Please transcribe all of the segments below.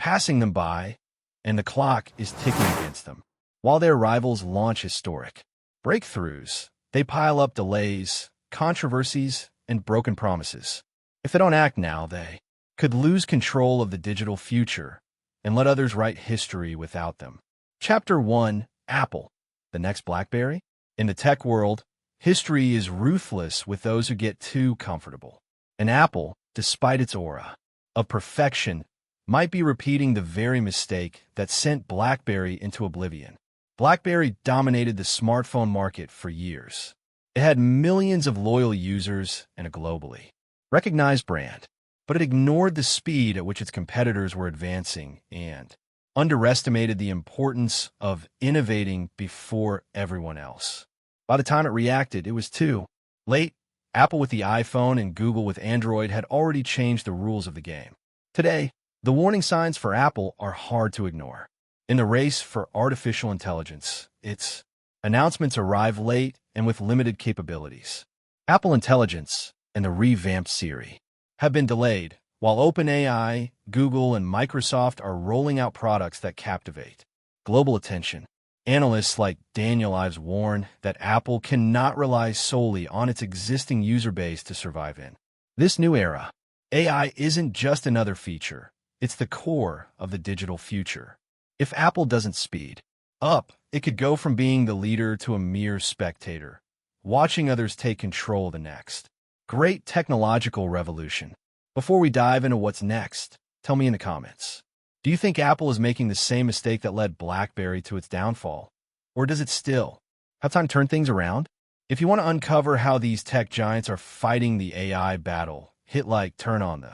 passing them by, and the clock is ticking against them. While their rivals launch historic breakthroughs, they pile up delays, controversies, and broken promises. If they don't act now, they could lose control of the digital future and let others write history without them. Chapter 1: Apple, the next BlackBerry? In the tech world, history is ruthless with those who get too comfortable. And Apple, despite its aura of perfection, might be repeating the very mistake that sent BlackBerry into oblivion. BlackBerry dominated the smartphone market for years. It had millions of loyal users and a globally recognized brand, but it ignored the speed at which its competitors were advancing and underestimated the importance of innovating before everyone else. By the time it reacted, it was too late. Apple with the iPhone and Google with Android had already changed the rules of the game. Today, the warning signs for Apple are hard to ignore. In the race for artificial intelligence, its announcements arrive late and with limited capabilities. Apple Intelligence and the revamped Siri have been delayed, while OpenAI, Google, and Microsoft are rolling out products that captivate global attention. Analysts like Daniel Ives warn that Apple cannot rely solely on its existing user base to survive in this new era. AI isn't just another feature, it's the core of the digital future. If Apple doesn't speed up, it could go from being the leader to a mere spectator, watching others take control of the next great technological revolution. Before we dive into what's next, tell me in the comments. Do you think Apple is making the same mistake that led BlackBerry to its downfall? Or does it still have time to turn things around? If you want to uncover how these tech giants are fighting the AI battle, hit like, turn on the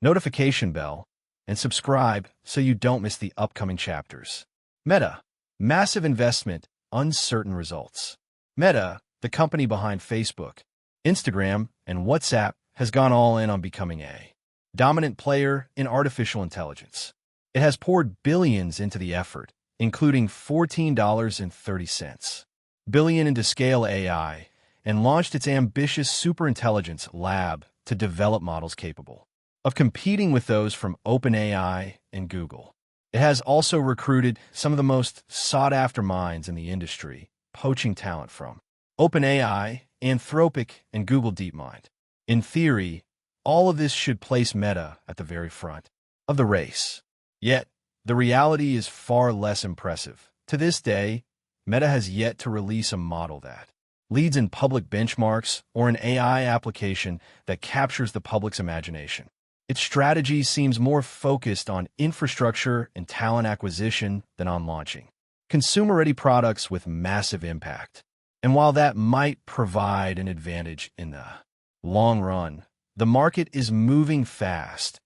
notification bell, and subscribe so you don't miss the upcoming chapters. Meta, massive investment, uncertain results. Meta, the company behind Facebook, Instagram, and WhatsApp, has gone all in on becoming a dominant player in artificial intelligence. It has poured billions into the effort, including $14.30 billion into Scale AI, and launched its ambitious superintelligence lab to develop models capable of competing with those from OpenAI and Google. It has also recruited some of the most sought-after minds in the industry, poaching talent from OpenAI, Anthropic, and Google DeepMind. In theory, all of this should place Meta at the very front of the race. Yet, the reality is far less impressive. To this day, Meta has yet to release a model that leads in public benchmarks or an AI application that captures the public's imagination. Its strategy seems more focused on infrastructure and talent acquisition than on launching consumer-ready products with massive impact. And while that might provide an advantage in the long run, the market is moving fast.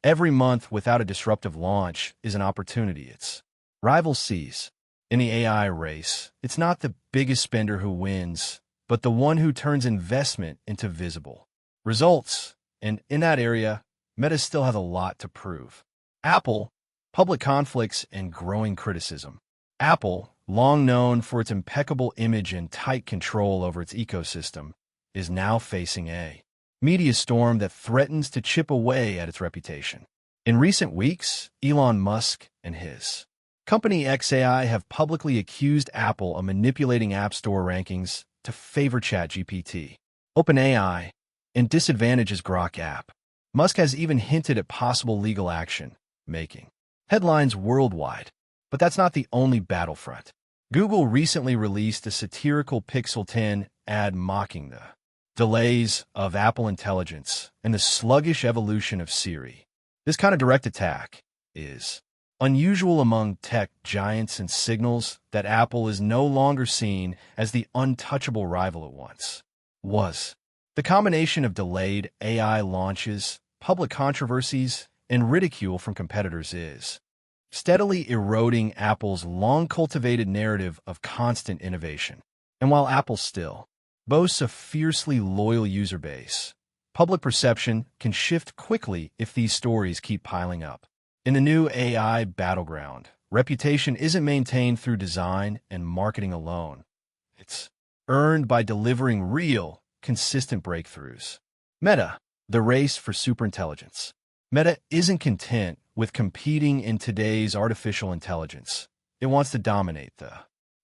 Every month without a disruptive launch is an opportunity its rival seize. In the AI race, it's not the biggest spender who wins, but the one who turns investment into visible results. And in that area, Meta still has a lot to prove. Apple, public conflicts and growing criticism. Apple, long known for its impeccable image and tight control over its ecosystem, is now facing a media storm that threatens to chip away at its reputation. In recent weeks, Elon Musk and his company xAI have publicly accused Apple of manipulating App Store rankings to favor ChatGPT, OpenAI, and disadvantages Grok app. Musk has even hinted at possible legal action, making headlines worldwide. But that's not the only battlefront. Google recently released a satirical Pixel 10 ad mocking the delays of Apple Intelligence and the sluggish evolution of Siri. This kind of direct attack is unusual among tech giants and signals that Apple is no longer seen as the untouchable rival it once was. The combination of delayed AI launches, public controversies, and ridicule from competitors is steadily eroding Apple's long-cultivated narrative of constant innovation. And while Apple still boasts a fiercely loyal user base, public perception can shift quickly if these stories keep piling up. In the new AI battleground, reputation isn't maintained through design and marketing alone. It's earned by delivering real, consistent breakthroughs. Meta, the race for superintelligence. Meta isn't content with competing in today's artificial intelligence. It wants to dominate the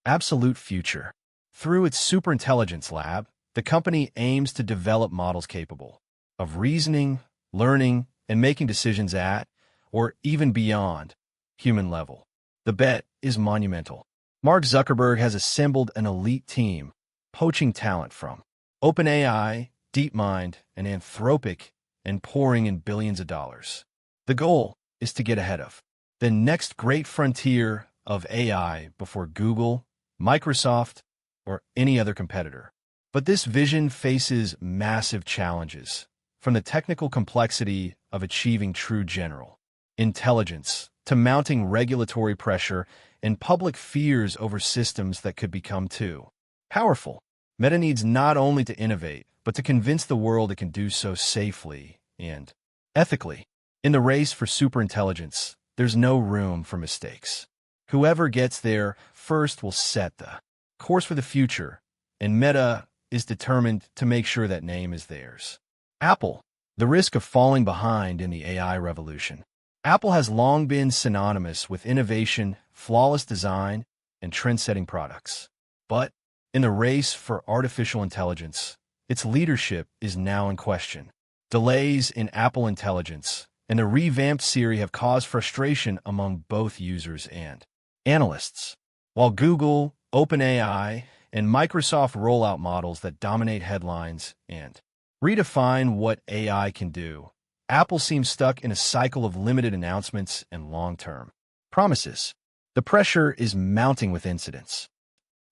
absolute future. Through its superintelligence lab, the company aims to develop models capable of reasoning, learning, and making decisions at, or even beyond, human level. The bet is monumental. Mark Zuckerberg has assembled an elite team, poaching talent from OpenAI, DeepMind, and Anthropic, and pouring in billions of dollars. The goal is to get ahead of the next great frontier of AI before Google, Microsoft, or any other competitor. But this vision faces massive challenges, from the technical complexity of achieving true general intelligence to mounting regulatory pressure and public fears over systems that could become too powerful. Meta needs not only to innovate, but to convince the world it can do so safely and ethically. In the race for superintelligence, there's no room for mistakes. Whoever gets there first will set the course for the future, and Meta is determined to make sure that name is theirs. Apple, the risk of falling behind in the AI revolution. Apple has long been synonymous with innovation, flawless design, and trend-setting products. But in the race for artificial intelligence, its leadership is now in question. Delays in Apple Intelligence and the revamped Siri have caused frustration among both users and analysts. While Google, OpenAI, and Microsoft roll out models that dominate headlines and redefine what AI can do, Apple seems stuck in a cycle of limited announcements and long-term promises. The pressure is mounting with incidents.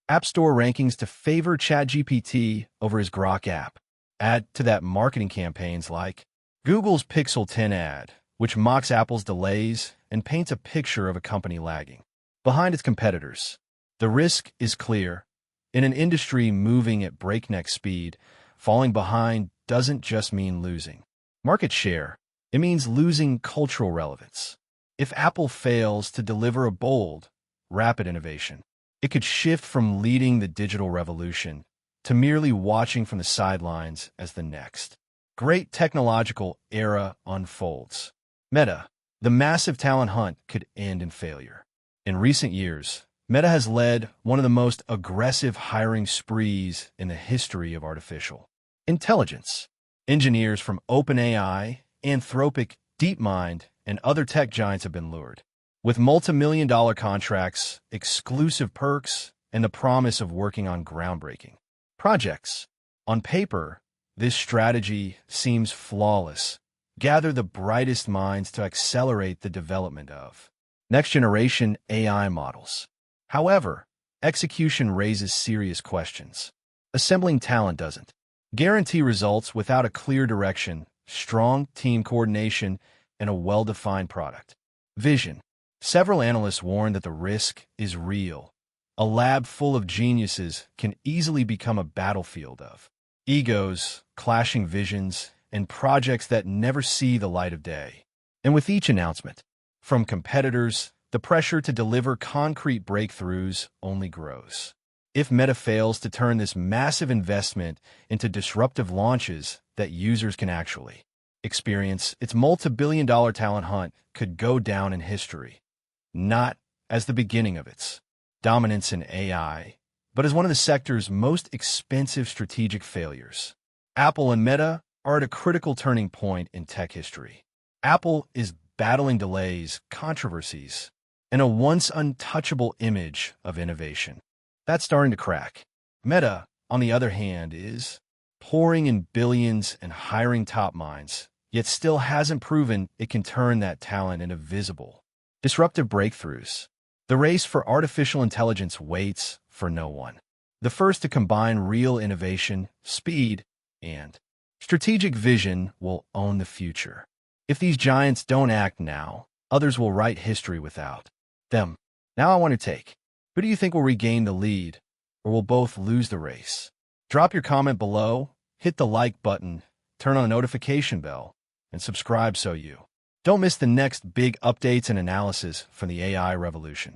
App Store rankings to favor ChatGPT over his Grok app. Add to that marketing campaigns like Google's Pixel 10 ad, which mocks Apple's delays and paints a picture of a company lagging behind its competitors. The risk is clear. In an industry moving at breakneck speed, falling behind doesn't just mean losing market share. It means losing cultural relevance. If Apple fails to deliver a bold, rapid innovation, it could shift from leading the digital revolution to merely watching from the sidelines as the next great technological era unfolds. Meta, the massive talent hunt could end in failure. In recent years, Meta has led one of the most aggressive hiring sprees in the history of artificial intelligence. Engineers from OpenAI, Anthropic, DeepMind, and other tech giants have been lured. With multi-million-dollar contracts, exclusive perks, and the promise of working on groundbreaking projects. On paper, this strategy seems flawless. Gather the brightest minds to accelerate the development of next-generation AI models. However, execution raises serious questions. Assembling talent doesn't guarantee results without a clear direction, strong team coordination, and a well-defined product vision. Several analysts warn that the risk is real. A lab full of geniuses can easily become a battlefield of egos, clashing visions, and projects that never see the light of day. And with each announcement from competitors, the pressure to deliver concrete breakthroughs only grows. If Meta fails to turn this massive investment into disruptive launches that users can actually experience, its multi-billion-dollar talent hunt could go down in history, not as the beginning of its dominance in AI, but as one of the sector's most expensive strategic failures. Apple and Meta are at a critical turning point in tech history. Apple is battling delays, controversies, and a once untouchable image of innovation that's starting to crack. Meta, on the other hand, is pouring in billions and hiring top minds, yet still hasn't proven it can turn that talent into visible, disruptive breakthroughs. The race for artificial intelligence waits for no one. The first to combine real innovation, speed, and strategic vision will own the future. If these giants don't act now, others will write history without them. Now I want to take. Who do you think will regain the lead, or will both lose the race? Drop your comment below, hit the like button, turn on the notification bell, and subscribe so you don't miss the next big updates and analysis from the AI revolution.